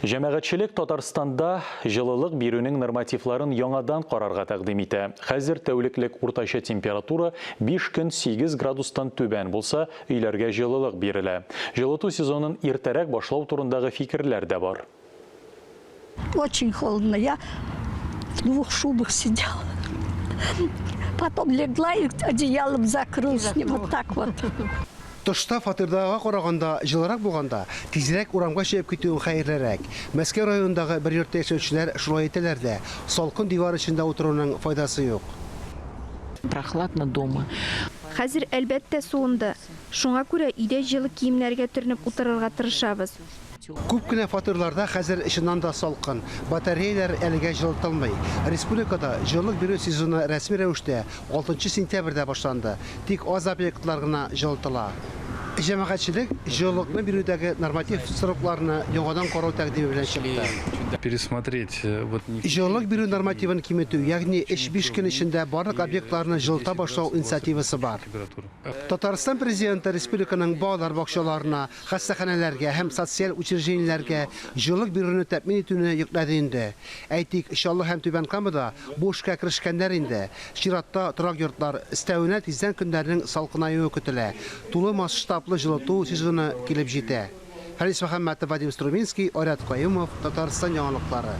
Җәмәгатьчелек Татарстанда жылылык бирүнең нормативларын яңадан карарга тәкъдим итә. Хәзер тәүлеклек уртача температура 5 көн 8 градустан түбән булса, өйләргә жылылык бирелә. Жылыту сезонын иртәрәк башлау турындагы фикерләр дә бар. Очень холодно. Я в 2 шубах сидела. Потом легла и одеялом закрылась. Вот так вот. Тышта фатирдага караганда жылырак булганда тизрәк урамга чыгып китүең хәерлерәк. Мәскәү районындагы бер йортта яшәүчеләр шулай әйтәләр дә, салкын дивар эчендә утыруның файдасы юк. Прохладно дома. Хәзер әлбәттә суынды. Шуңа күрә өйдә җылы киемнәргә төренеп утырырга тырышабыз. Күп кенә фатирларда хәзер иченнән да салкын. Батареялар әлегә җылытылмый. Республикада җылылык бирү сезоны рәсми рәвештә 6 сентябрьдә башланды. Тик аз объектлар гына җылытыла. Җәмәгатьчелек җылылыкны бирүдәге норматив срокларны яңадан карау тәкъдиме белән чыкты. Пересмотреть Җылылык бирү нормативын киметү, ягъни 5 көн эчендә барлык объектларны җылыта башлау инициативасы бар. Татарстан президенты республиканың балалар бакчаларына, хастаханәләргә һәм социаль учреждениеләргә җылылык бирүне тәэмин итүне йөкләде инде. Әйтик, Чаллы һәм Түбән Камада бу эшкә керешкәннәр инде. Чиратта торак йортлар өстәвенә тиздән көннәрнең салкынаюы көтелә. Тулы масштаблы жылыту сезоны килеп җитә. Харис Мөхәммәтов, Вадим Струминский, Айрат Каюмов, Татарстан яңалыклары.